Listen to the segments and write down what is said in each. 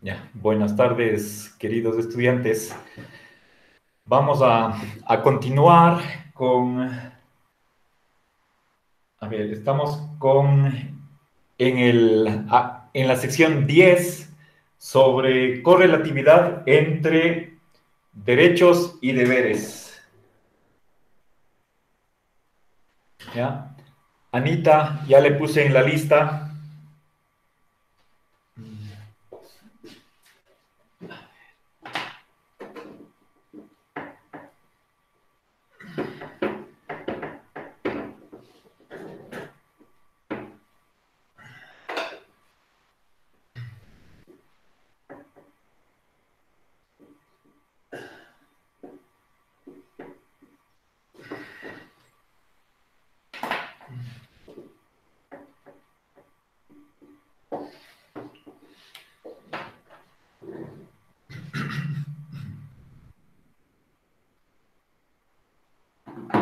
Ya, buenas tardes, queridos estudiantes. Vamos a continuar con, estamos en la sección 10 sobre correlatividad entre derechos y deberes. ¿Ya? Anita, ya le puse en la lista.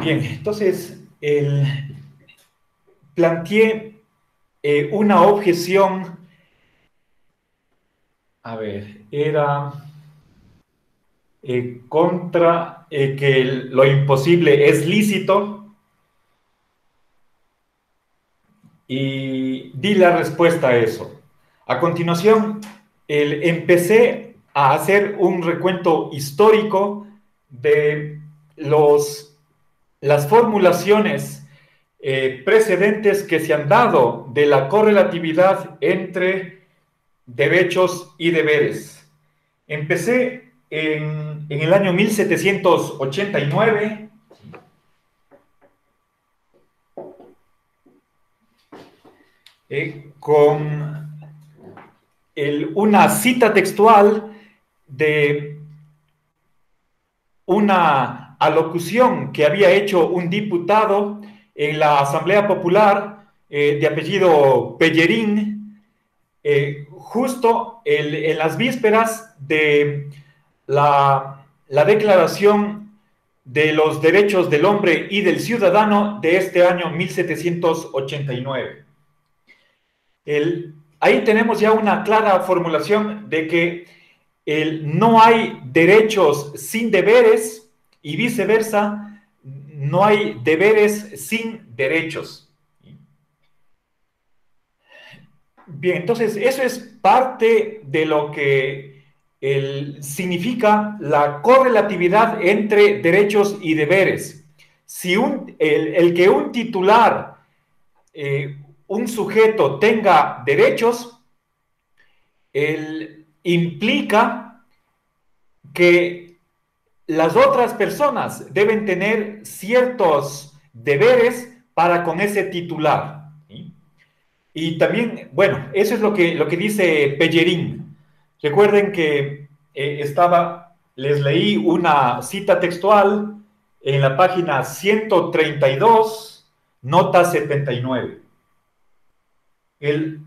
Bien, entonces planteé una objeción. Era contra que lo imposible es lícito y di la respuesta a eso. A continuación, empecé a hacer un recuento histórico de las formulaciones precedentes que se han dado de la correlatividad entre derechos y deberes. Empecé en el año 1789 con una cita textual de una alocución que había hecho un diputado en la Asamblea Popular de apellido Pellerín, justo en las vísperas de la Declaración de los Derechos del Hombre y del Ciudadano de este año 1789. Ahí tenemos ya una clara formulación de que no hay derechos sin deberes y viceversa, no hay deberes sin derechos. Bien, entonces eso es parte de lo que significa la correlatividad entre derechos y deberes. Si el que un titular, un sujeto tenga derechos, implica que las otras personas deben tener ciertos deberes para con ese titular. ¿Sí? Y también, bueno, eso es lo que dice Pellerín. Recuerden que les leí una cita textual en la página 132, nota 79. El,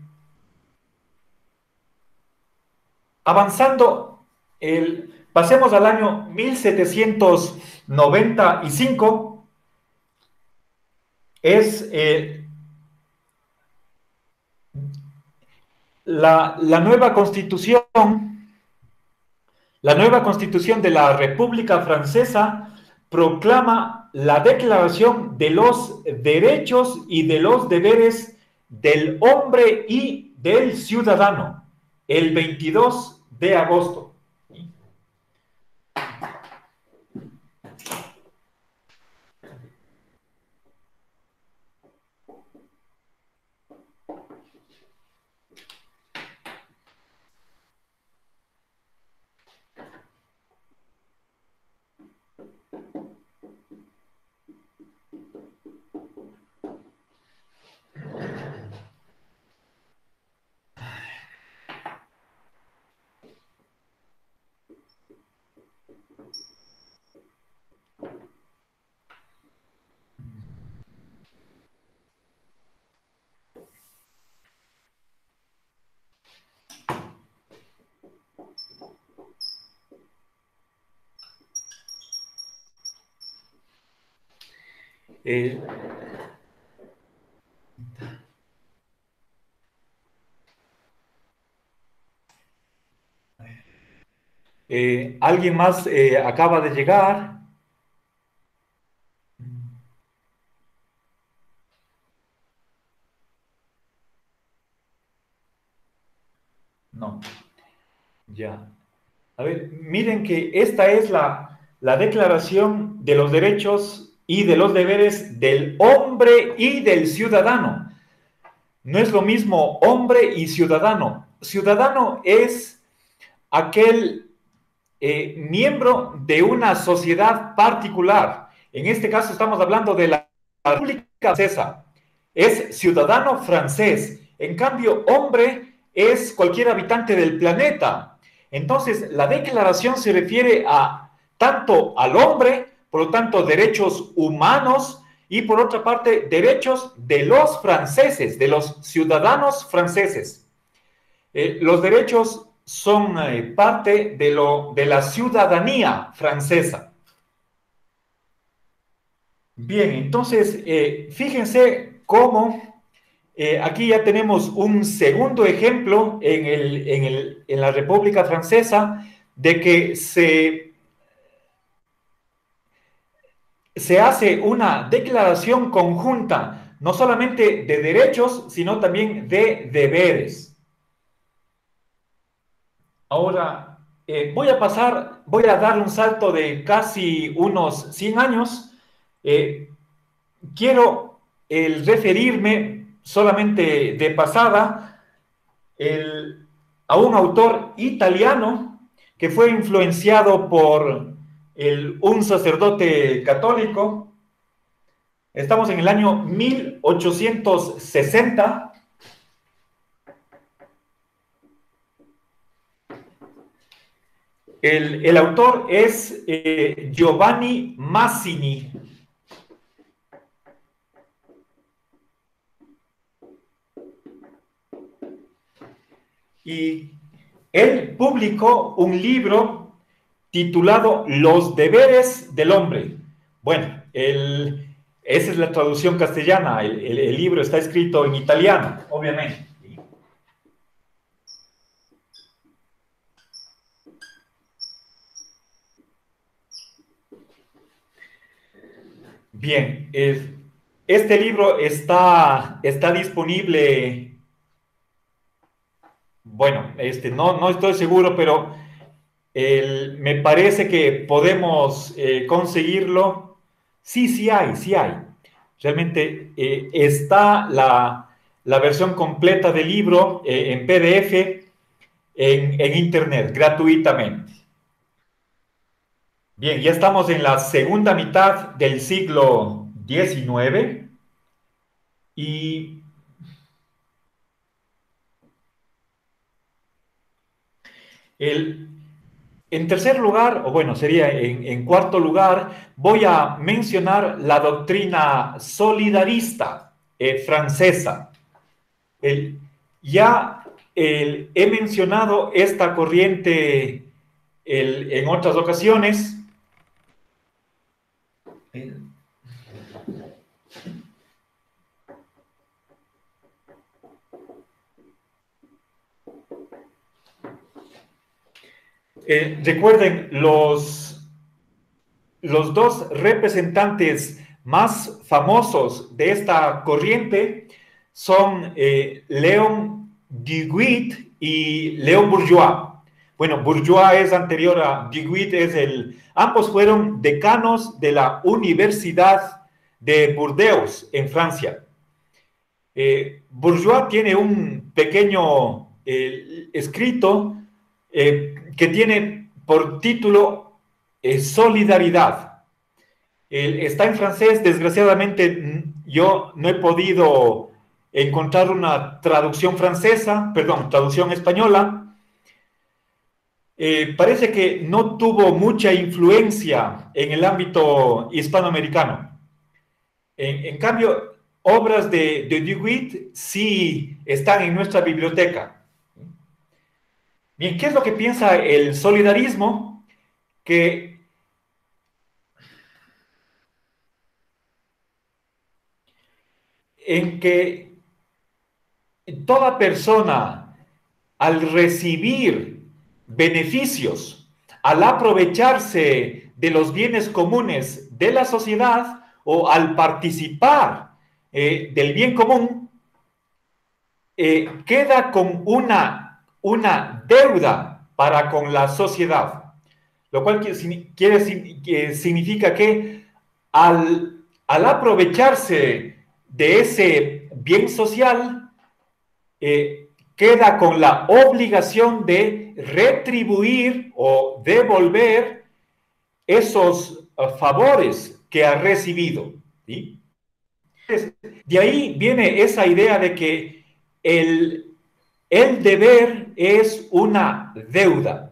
Avanzando, pasemos al año 1795, es la nueva constitución, de la República Francesa proclama la declaración de los derechos y de los deberes del hombre y del ciudadano, el 22 de agosto. Eh, ¿Alguien más acaba de llegar? No, ya. A ver, miren que esta es la Declaración de los Derechos y de los Deberes del Hombre y del Ciudadano. No es lo mismo hombre y ciudadano. Ciudadano es aquel miembro de una sociedad particular. En este caso estamos hablando de la República Francesa. Es ciudadano francés. En cambio, hombre es cualquier habitante del planeta. Entonces, la declaración se refiere a tanto al hombre, por lo tanto, derechos humanos, y por otra parte, derechos de los franceses, de los ciudadanos franceses. Los derechos son parte de la ciudadanía francesa. Bien, entonces, fíjense cómo aquí ya tenemos un segundo ejemplo en la República Francesa de que se hace una declaración conjunta, no solamente de derechos, sino también de deberes. Ahora, voy a dar un salto de casi unos 100 años. Eh, quiero referirme solamente de pasada a un autor italiano que fue influenciado por un sacerdote católico. Estamos en el año 1860. El autor es Giovanni Mazzini. Y él publicó un libro titulado Los deberes del hombre. Bueno, esa es la traducción castellana. El libro está escrito en italiano, obviamente. Bien, este libro está disponible. Bueno, no estoy seguro, pero me parece que podemos conseguirlo. Sí, sí hay. Realmente está la versión completa del libro en PDF en Internet, gratuitamente. Bien, ya estamos en la segunda mitad del siglo XIX y el, en tercer lugar, o bueno, sería en cuarto lugar, voy a mencionar la doctrina solidarista francesa. El, ya he mencionado esta corriente en otras ocasiones. Recuerden, los dos representantes más famosos de esta corriente son Léon Duguid y Léon Bourgeois. Bueno, Bourgeois es anterior a Duguid, ambos fueron decanos de la Universidad de Burdeos, en Francia. Bourgeois tiene un pequeño escrito que tiene por título Solidaridad. Está en francés, desgraciadamente yo no he podido encontrar una traducción francesa, perdón, traducción española. Parece que no tuvo mucha influencia en el ámbito hispanoamericano. En cambio, obras de Duguid sí están en nuestra biblioteca. Bien, ¿qué es lo que piensa el solidarismo? Que toda persona, al recibir beneficios, al aprovecharse de los bienes comunes de la sociedad o al participar del bien común, queda con una deuda para con la sociedad, lo cual significa que al aprovecharse de ese bien social, queda con la obligación de retribuir o devolver esos favores que ha recibido, ¿sí? De ahí viene esa idea de que el deber es una deuda.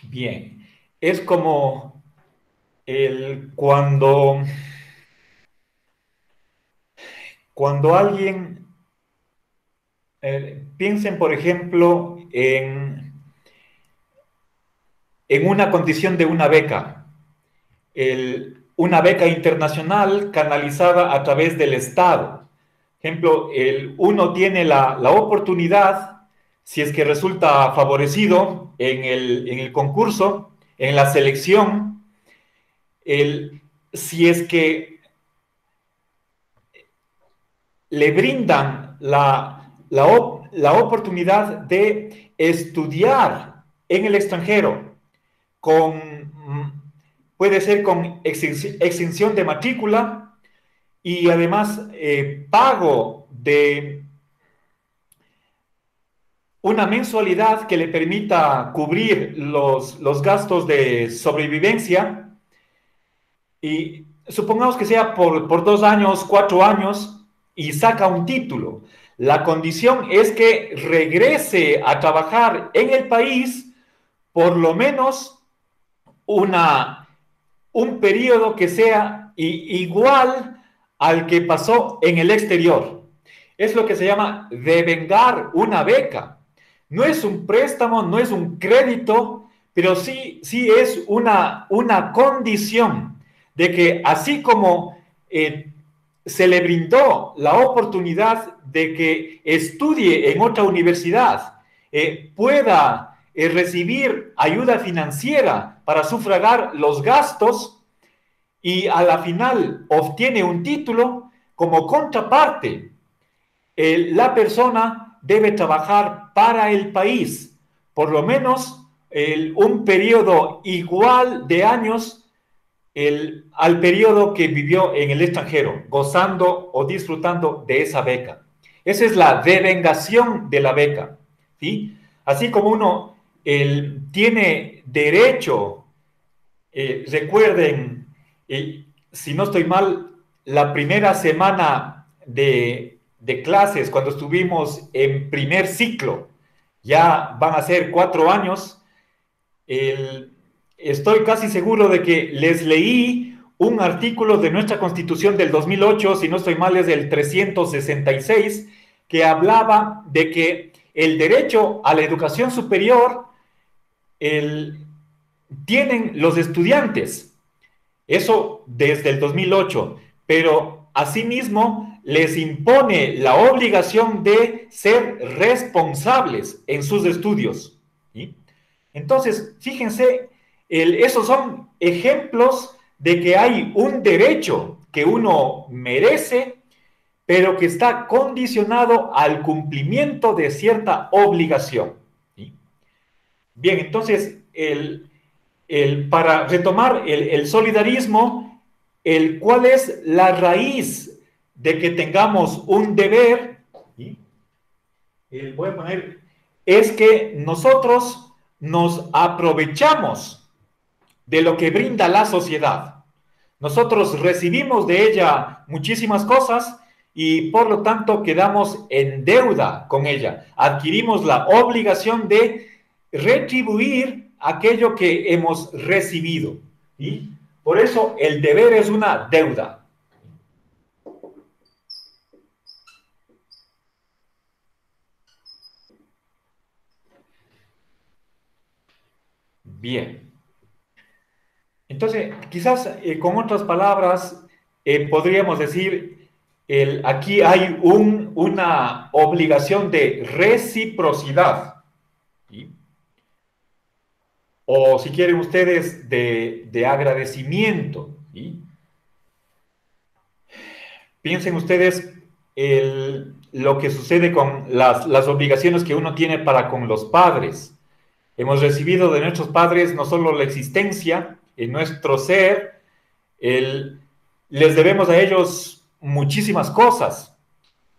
Bien, es como cuando alguien, piensen por ejemplo en una condición de una beca, una beca internacional canalizada a través del Estado. Por ejemplo, uno tiene la oportunidad, si es que resulta favorecido en el concurso, en la selección, si es que le brindan la oportunidad de estudiar en el extranjero, puede ser con exención de matrícula y además pago de una mensualidad que le permita cubrir los gastos de sobrevivencia, y supongamos que sea por 2 años, 4 años, y saca un título. La condición es que regrese a trabajar en el país por lo menos un periodo que sea igual al que pasó en el exterior. Es lo que se llama devengar una beca. No es un préstamo, no es un crédito, pero sí es una condición de que así como se le brindó la oportunidad de que estudie en otra universidad, pueda recibir ayuda financiera para sufragar los gastos y a la final obtiene un título, como contraparte, la persona debe trabajar para el país, por lo menos un periodo igual de años al periodo que vivió en el extranjero, gozando o disfrutando de esa beca. Esa es la devengación de la beca, ¿sí? Así como uno tiene derecho, recuerden, si no estoy mal, la primera semana de clases, cuando estuvimos en primer ciclo, ya van a ser 4 años, estoy casi seguro de que les leí un artículo de nuestra Constitución del 2008, si no estoy mal es del 366, que hablaba de que el derecho a la educación superior tienen los estudiantes, eso desde el 2008, pero asimismo les impone la obligación de ser responsables en sus estudios, ¿sí? Entonces, fíjense, esos son ejemplos de que hay un derecho que uno merece, pero que está condicionado al cumplimiento de cierta obligación, ¿sí? Bien, entonces, para retomar el solidarismo, ¿cuál es la raíz de que tengamos un deber? ¿Sí? Voy a poner, es que nosotros nos aprovechamos de lo que brinda la sociedad. Nosotros recibimos de ella muchísimas cosas y por lo tanto quedamos en deuda con ella. Adquirimos la obligación de retribuir aquello que hemos recibido. ¿Sí? Por eso el deber es una deuda. Bien. Entonces, quizás con otras palabras, podríamos decir, aquí hay una obligación de reciprocidad. ¿Sí? O si quieren ustedes, de agradecimiento. ¿Sí? Piensen ustedes lo que sucede con las obligaciones que uno tiene para con los padres. Hemos recibido de nuestros padres no solo la existencia en nuestro ser, les debemos a ellos muchísimas cosas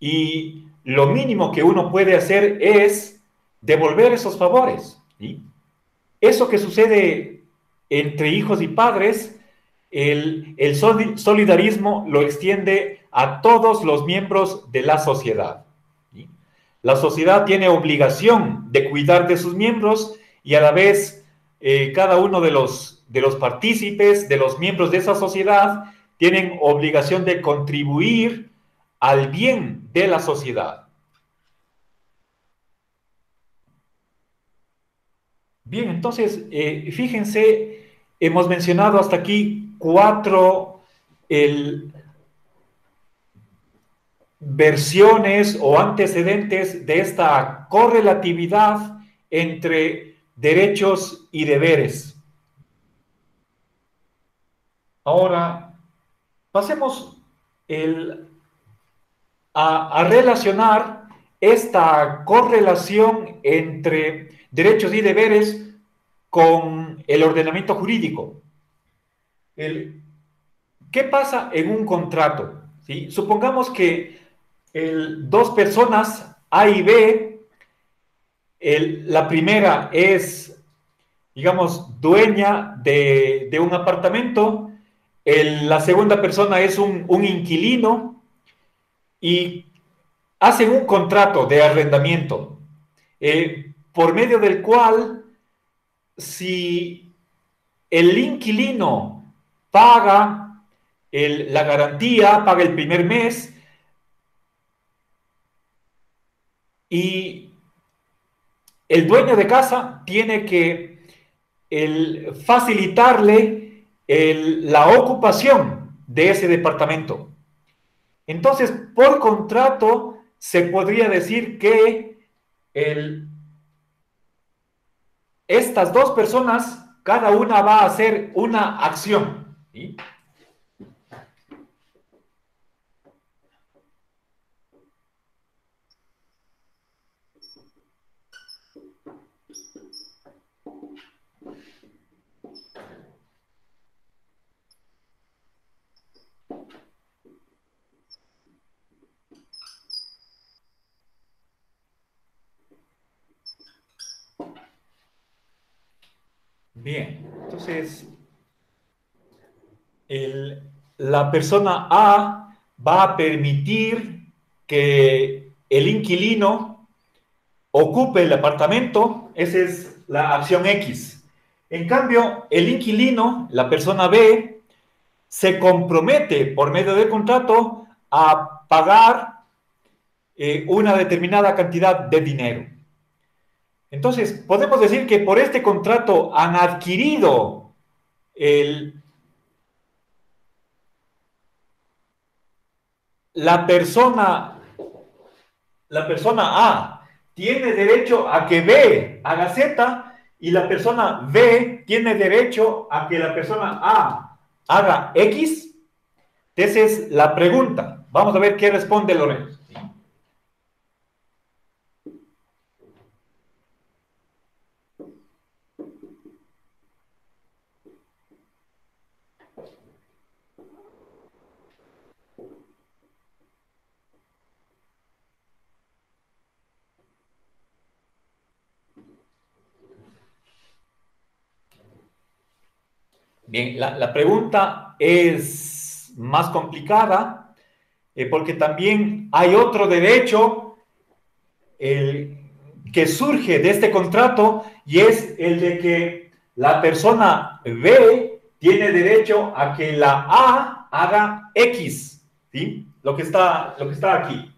y lo mínimo que uno puede hacer es devolver esos favores. ¿Sí? Eso que sucede entre hijos y padres, el solidarismo lo extiende a todos los miembros de la sociedad. ¿Sí? La sociedad tiene obligación de cuidar de sus miembros y a la vez cada uno de los partícipes, de los miembros de esa sociedad, tienen obligación de contribuir al bien de la sociedad. Bien, entonces, fíjense, hemos mencionado hasta aquí cuatro el, versiones o antecedentes de esta correlatividad entre derechos y deberes. Ahora, pasemos a relacionar esta correlación entre derechos y deberes con el ordenamiento jurídico. ¿Qué pasa en un contrato? ¿Sí? Supongamos que dos personas, A y B, la primera es, digamos, dueña de un apartamento, la segunda persona es un inquilino y hacen un contrato de arrendamiento, por medio del cual si el inquilino paga la garantía, paga el primer mes y el dueño de casa tiene que facilitarle la ocupación de ese departamento. Entonces, por contrato, se podría decir que estas dos personas, cada una va a hacer una acción. ¿Sí? Bien, entonces la persona A va a permitir que el inquilino ocupe el apartamento, esa es la acción X. En cambio, el inquilino, la persona B, se compromete por medio del contrato a pagar una determinada cantidad de dinero. Entonces, podemos decir que por este contrato han adquirido la persona A tiene derecho a que B haga Z y la persona B tiene derecho a que la persona A haga X. Esa es la pregunta. Vamos a ver qué responde Lorenzo. Bien, la pregunta es más complicada porque también hay otro derecho que surge de este contrato y es el de que la persona B tiene derecho a que la A haga X, ¿sí? Lo que está aquí.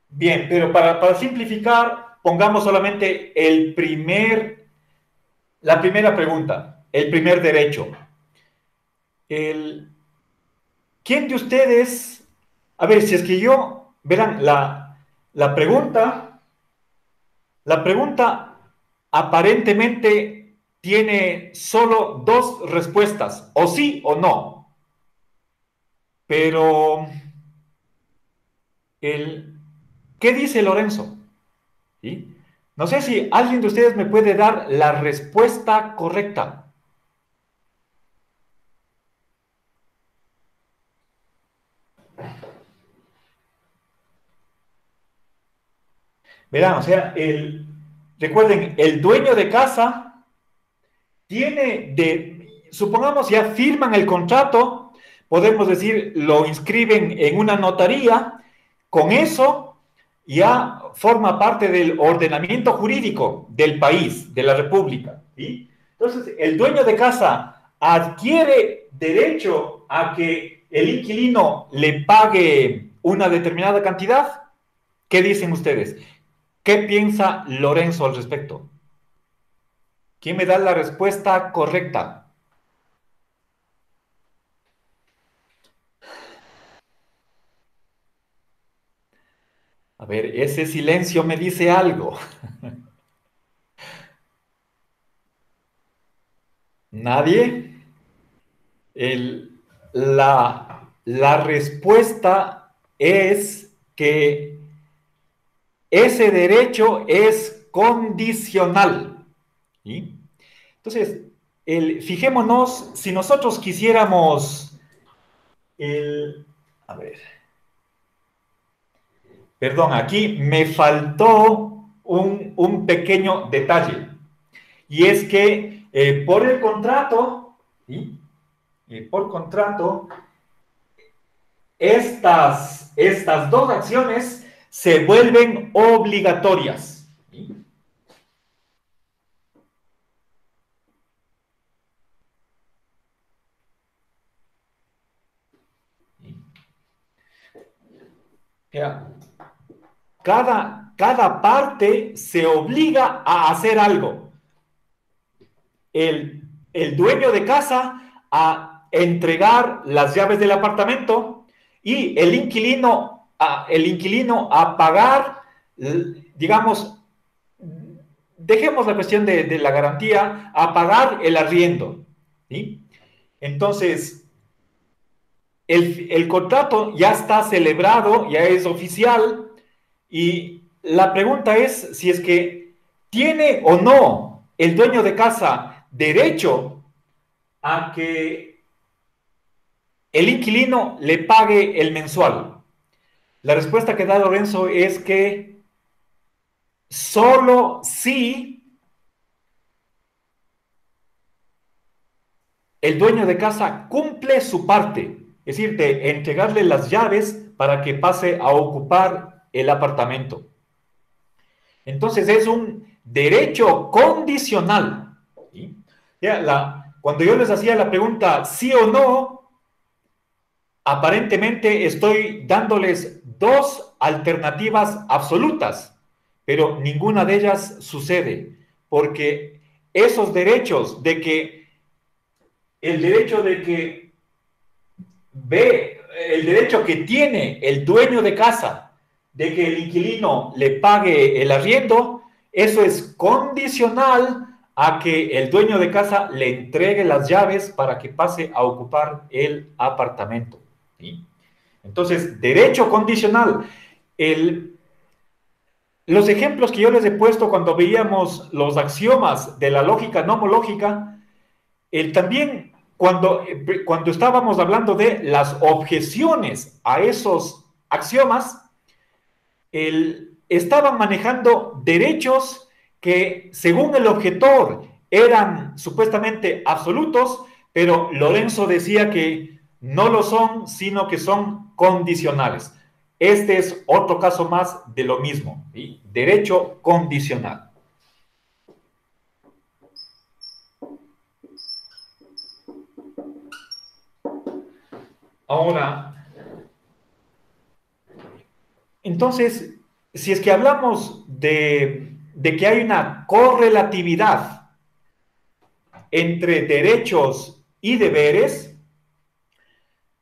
Bien, pero para simplificar, pongamos solamente la primera pregunta, el primer derecho. ¿Quién de ustedes, a ver, si es que verán, la pregunta aparentemente tiene solo dos respuestas, o sí o no. Pero, ¿qué dice Lorenzo? ¿Sí? No sé si alguien de ustedes me puede dar la respuesta correcta. Verán, o sea, recuerden, el dueño de casa supongamos ya firman el contrato, podemos decir, lo inscriben en una notaría, con eso ya forma parte del ordenamiento jurídico del país, de la república, ¿sí? Entonces, el dueño de casa adquiere derecho a que el inquilino le pague una determinada cantidad. ¿Qué dicen ustedes? ¿Qué piensa Lorenzo al respecto? ¿Quién me da la respuesta correcta? A ver, ese silencio me dice algo. ¿Nadie? La respuesta es que ese derecho es condicional, ¿sí? Entonces, fijémonos, si nosotros quisiéramos, a ver, perdón, aquí me faltó un pequeño detalle, y es que por el contrato, ¿sí? Por contrato, estas dos acciones se vuelven obligatorias, ¿sí? Ya. Cada parte se obliga a hacer algo. El dueño de casa a entregar las llaves del apartamento y el inquilino a pagar, digamos, dejemos la cuestión de la garantía, a pagar el arriendo, ¿sí? Entonces, el contrato ya está celebrado, ya es oficial, y la pregunta es si es que tiene o no el dueño de casa derecho a que el inquilino le pague el mensual. La respuesta que da Lorenzo es que solo si el dueño de casa cumple su parte, es decir, de entregarle las llaves para que pase a ocupar el apartamento. Entonces es un derecho condicional, ¿sí? Cuando yo les hacía la pregunta sí o no, aparentemente estoy dándoles dos alternativas absolutas, pero ninguna de ellas sucede, porque esos derechos de que el derecho de que el derecho que tiene el dueño de casa de que el inquilino le pague el arriendo, eso es condicional a que el dueño de casa le entregue las llaves para que pase a ocupar el apartamento, ¿sí? Entonces, derecho condicional. Los ejemplos que yo les he puesto cuando veíamos los axiomas de la lógica nomológica, también cuando estábamos hablando de las objeciones a esos axiomas, estaban manejando derechos que, según el objetor, eran supuestamente absolutos, pero Lorenzo decía que no lo son, sino que son condicionales. este es otro caso más de lo mismo, ¿sí? Derecho condicional. Ahora, entonces, si es que hablamos de que hay una correlatividad entre derechos y deberes,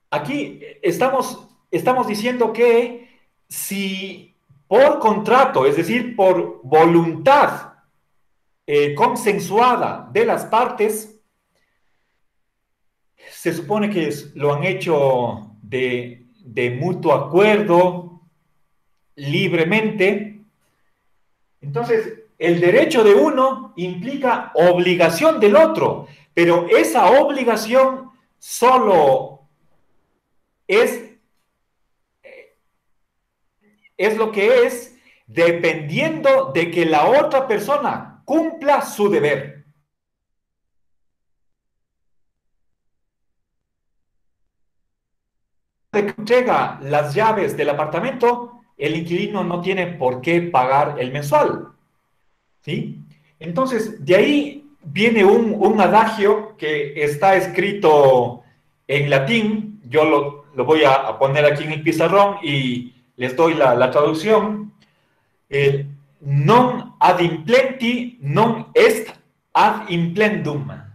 aquí estamos diciendo que si por contrato, es decir, por voluntad consensuada de las partes, se supone que lo han hecho de mutuo acuerdo, libremente. Entonces, el derecho de uno implica obligación del otro, pero esa obligación solo es, es lo que es dependiendo de que la otra persona cumpla su deber. De que entrega las llaves del apartamento, el inquilino no tiene por qué pagar el mensual, ¿sí? Entonces, de ahí viene un adagio que está escrito en latín, yo lo voy a poner aquí en el pizarrón y les doy la traducción. Non ad implenti non est ad implendum.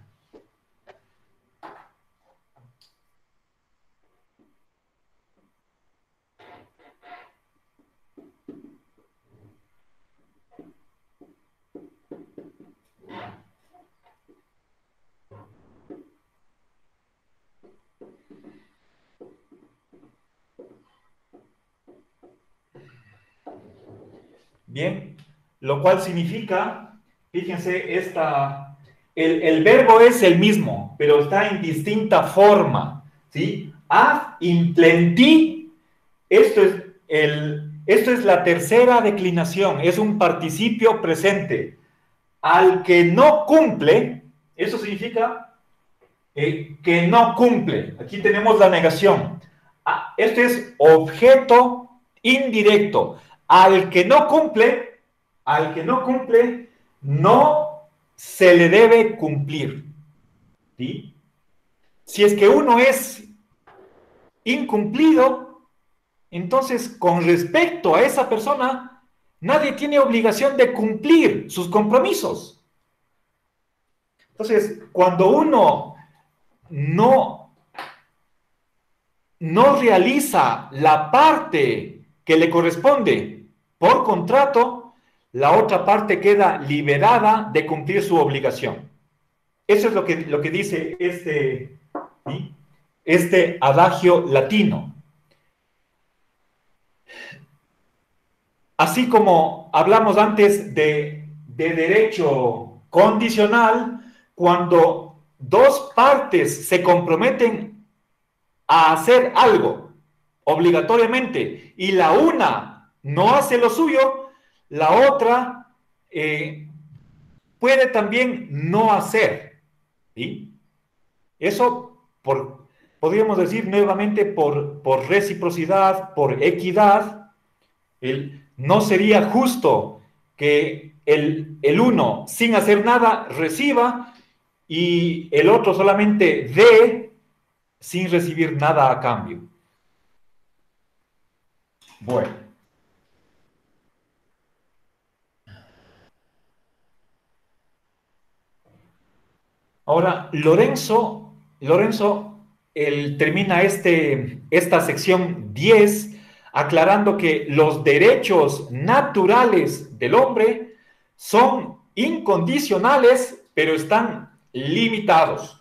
Bien, lo cual significa, fíjense, el verbo es el mismo, pero está en distinta forma, ¿sí? Ad implenti, esto es la tercera declinación, es un participio presente. Al que no cumple, eso significa que no cumple. Aquí tenemos la negación. Esto es objeto indirecto. Al que no cumple, no se le debe cumplir. ¿Sí? Si es que uno es incumplido, entonces con respecto a esa persona, nadie tiene obligación de cumplir sus compromisos. Entonces, cuando uno no, no realiza la parte que le corresponde por contrato, la otra parte queda liberada de cumplir su obligación. Eso es lo que dice ¿sí? Este adagio latino. Así como hablamos antes de derecho condicional, cuando dos partes se comprometen a hacer algo obligatoriamente y la una no hace lo suyo, la otra puede también no hacer. ¿Sí? Eso podríamos decir nuevamente por reciprocidad, por equidad. No sería justo que el uno sin hacer nada reciba y el otro solamente dé sin recibir nada a cambio. Bueno, ahora Lorenzo él termina esta sección 10 aclarando que los derechos naturales del hombre son incondicionales, pero están limitados.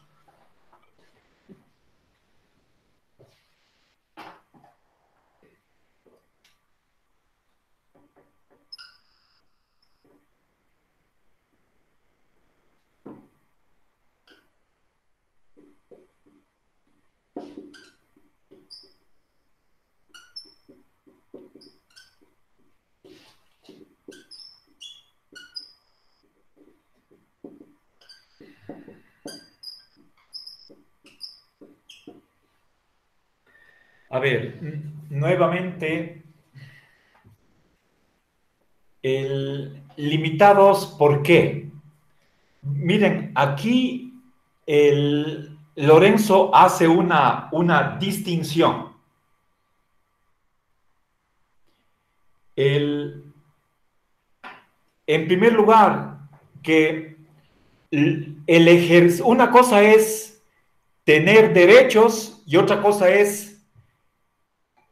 A ver, nuevamente limitados, ¿por qué? Miren, aquí Lorenzo hace una distinción. El, en primer lugar, que una cosa es tener derechos y otra cosa es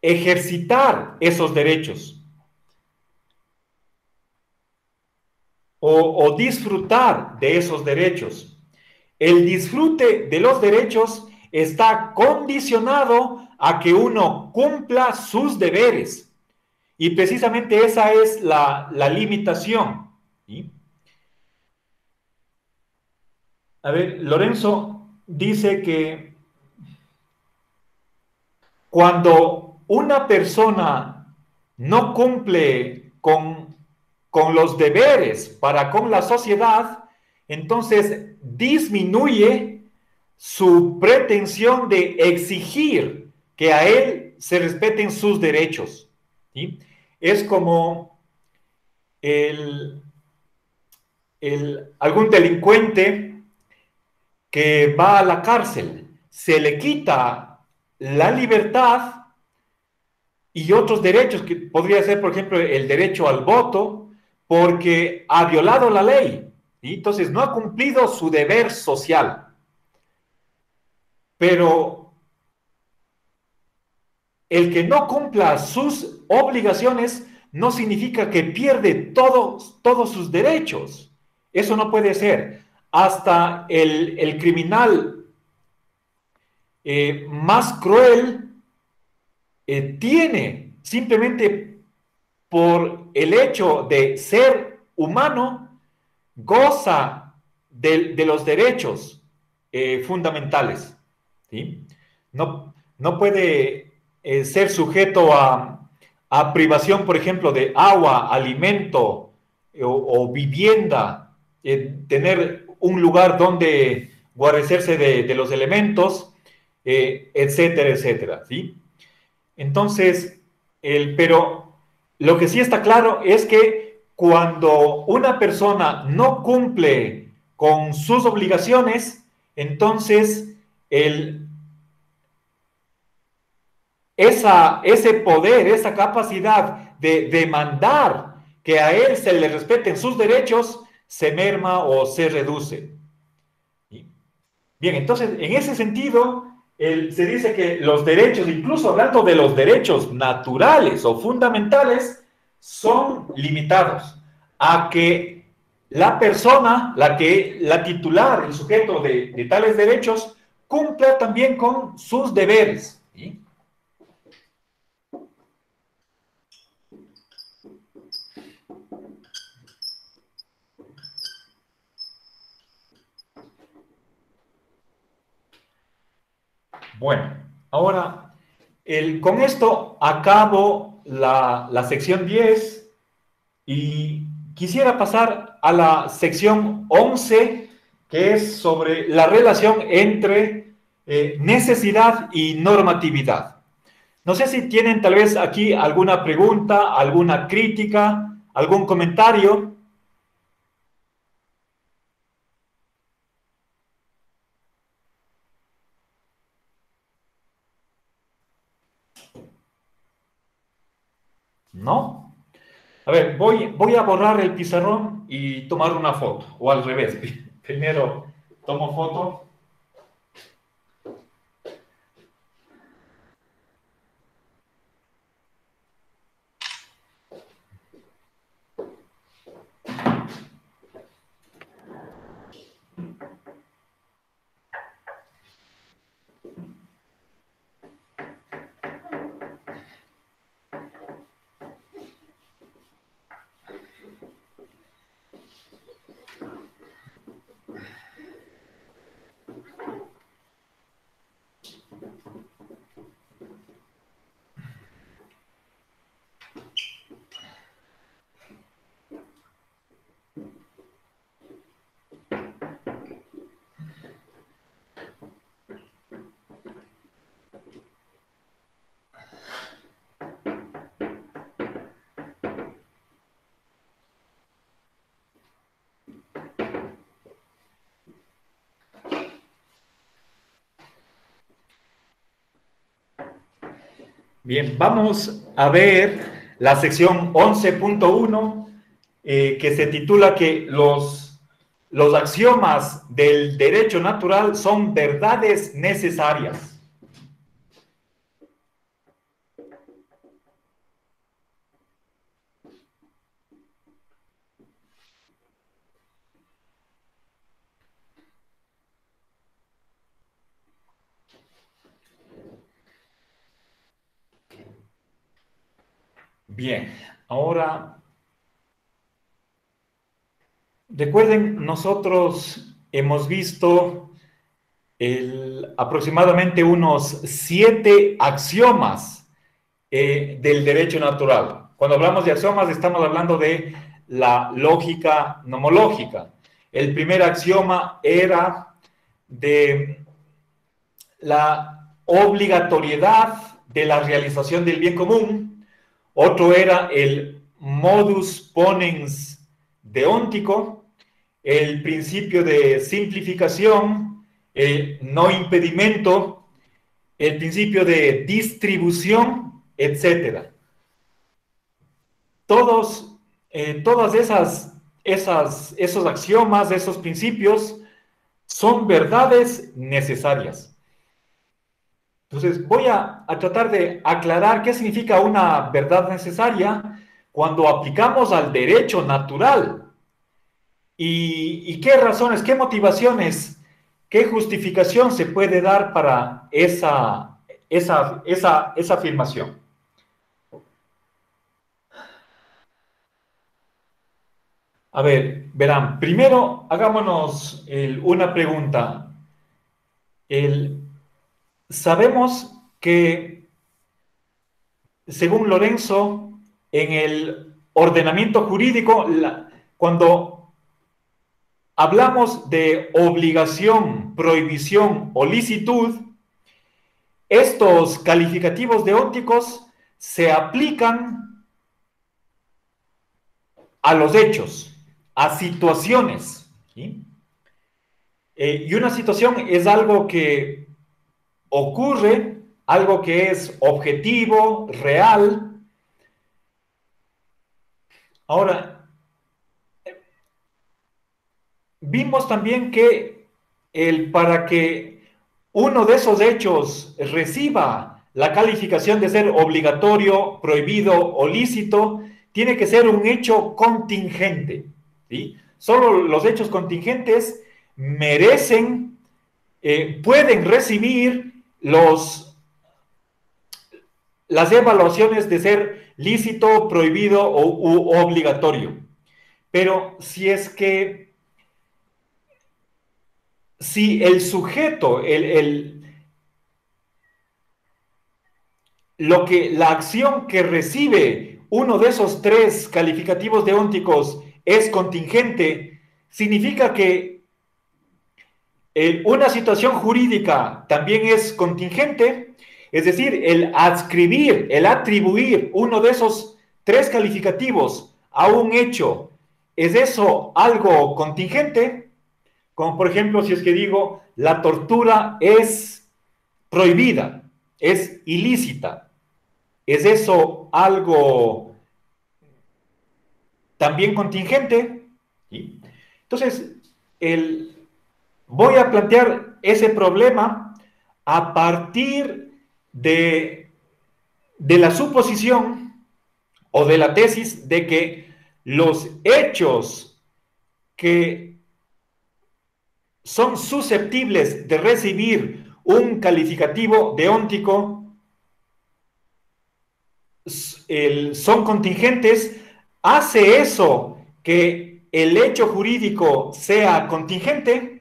ejercitar esos derechos o disfrutar de esos derechos. El disfrute de los derechos está condicionado a que uno cumpla sus deberes. Y precisamente esa es la limitación. ¿Sí? A ver, Lorenzo dice que cuando una persona no cumple con los deberes para con la sociedad, entonces disminuye su pretensión de exigir que a él se respeten sus derechos. ¿Sí? Es como el, algún delincuente que va a la cárcel, se le quita la libertad y otros derechos, que podría ser, por ejemplo, el derecho al voto, porque ha violado la ley. ¿Sí? Entonces, no ha cumplido su deber social. Pero el que no cumpla sus obligaciones no significa que pierde todos sus derechos. Eso no puede ser. Hasta el criminal más cruel tiene, simplemente por el hecho de ser humano, goza de los derechos fundamentales. ¿Sí? No puede ser sujeto a privación, por ejemplo, de agua, alimento o vivienda, tener un lugar donde guarecerse de los elementos, etcétera, etcétera. ¿Sí? Entonces, pero lo que sí está claro es que cuando una persona no cumple con sus obligaciones, entonces el, ese poder, esa capacidad de demandar que a él se le respeten sus derechos, se merma o se reduce. Bien, entonces, en ese sentido, se dice que los derechos, incluso hablando de los derechos naturales o fundamentales, son limitados a que la persona, la titular, el sujeto de tales derechos, cumpla también con sus deberes. ¿Sí? Bueno, ahora, con esto acabo la sección 10 y quisiera pasar a la sección 11, que es sobre la relación entre necesidad y normatividad. No sé si tienen tal vez aquí alguna pregunta, alguna crítica, algún comentario. ¿No? A ver, voy a borrar el pizarrón y tomar una foto, o al revés. Primero tomo foto. Bien, vamos a ver la sección 11.1 que se titula que los axiomas del derecho natural son verdades necesarias. Bien, ahora recuerden, nosotros hemos visto aproximadamente unos 7 axiomas del derecho natural. Cuando hablamos de axiomas, estamos hablando de la lógica nomológica. El primer axioma era de la obligatoriedad de la realización del bien común. Otro era el modus ponens deóntico, el principio de simplificación, el no impedimento, el principio de distribución, etcétera. Todos, todas esos axiomas, esos principios, son verdades necesarias. Entonces, voy a tratar de aclarar qué significa una verdad necesaria cuando aplicamos al derecho natural y qué razones, qué motivaciones, qué justificación se puede dar para esa afirmación. A ver, verán, primero hagámonos una pregunta. El, sabemos que, según Lorenzo, en el ordenamiento jurídico, cuando hablamos de obligación, prohibición o licitud, estos calificativos deónticos se aplican a los hechos, a situaciones. ¿Sí? Y una situación es algo que ocurre, algo que es objetivo, real. Ahora, vimos también que para que uno de esos hechos reciba la calificación de ser obligatorio, prohibido o lícito, tiene que ser un hecho contingente. ¿Sí? Solo los hechos contingentes merecen, pueden recibir las evaluaciones de ser lícito, prohibido u obligatorio. Pero si el sujeto, la acción que recibe uno de esos 3 calificativos deónticos es contingente, significa que una situación jurídica también es contingente, es decir, el atribuir uno de esos 3 calificativos a un hecho, ¿es eso algo contingente? Como por ejemplo, si es que digo, la tortura es prohibida, es ilícita. ¿Es eso algo también contingente? ¿Sí? Entonces, voy a plantear ese problema a partir de la suposición o de la tesis de que los hechos que son susceptibles de recibir un calificativo deóntico son contingentes. ¿Hace eso que el hecho jurídico sea contingente?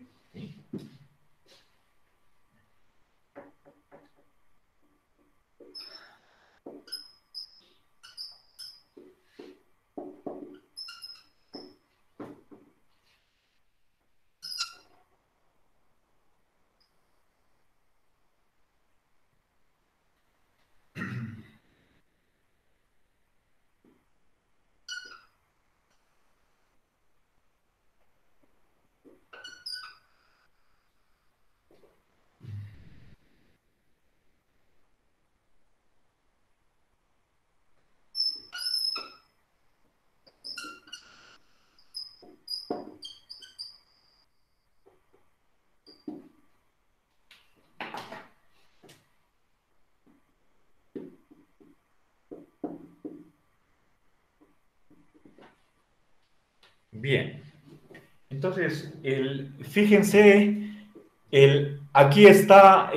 Bien. Entonces, fíjense, aquí está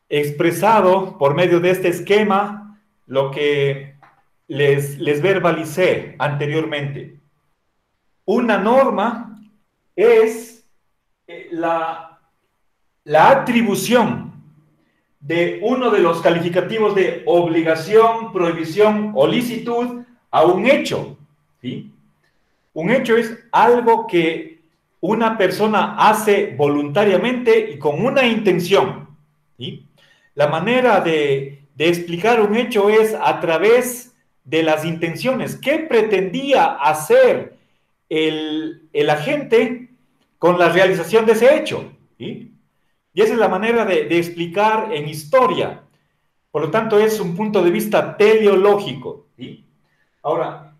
expresado por medio de este esquema lo que les verbalicé anteriormente. Una norma es la atribución de uno de los calificativos de obligación, prohibición o licitud a un hecho, ¿sí? Un hecho es algo que una persona hace voluntariamente y con una intención, ¿sí? La manera de explicar un hecho es a través de las intenciones. ¿Qué pretendía hacer el agente con la realización de ese hecho? ¿Sí? Y esa es la manera de explicar en historia. Por lo tanto, es un punto de vista teleológico, ¿sí? Ahora,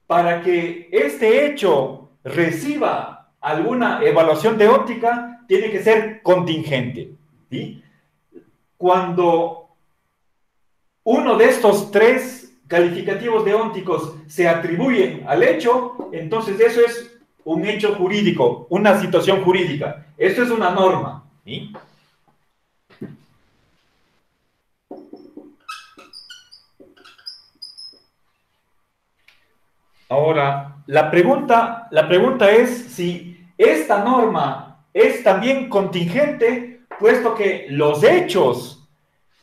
para que este hecho reciba alguna evaluación de óptica, tiene que ser contingente, ¿sí? Cuando uno de estos tres calificativos deónticos se atribuyen al hecho, entonces eso es un hecho jurídico, una situación jurídica. Esto es una norma, ¿sí? Ahora, la pregunta es si esta norma es también contingente, puesto que los hechos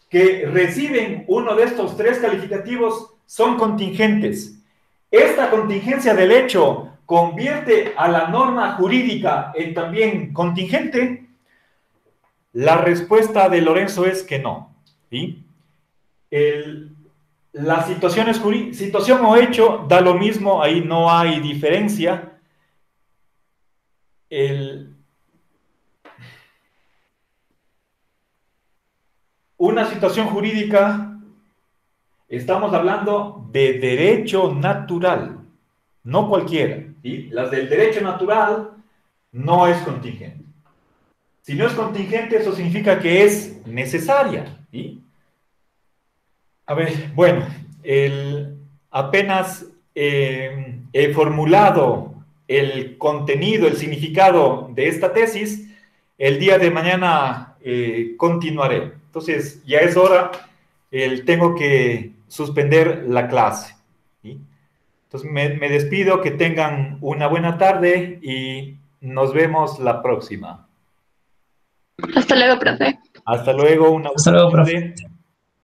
que reciben uno de estos tres calificativos son contingentes. ¿Esta contingencia del hecho convierte a la norma jurídica en también contingente? La respuesta de Lorenzo es que no, ¿sí? La situación o hecho da lo mismo, ahí no hay diferencia. Una situación jurídica, estamos hablando de derecho natural, no cualquiera, ¿sí? Las del derecho natural no es contingente. Si no es contingente, eso significa que es necesaria, ¿sí? A ver, bueno, apenas he formulado el contenido, el significado de esta tesis. El día de mañana continuaré. Entonces, ya es hora, tengo que suspender la clase, ¿sí? Entonces, me despido, que tengan una buena tarde y nos vemos la próxima. Hasta luego, profe. Hasta luego, una Hasta buena luego, profe. tarde.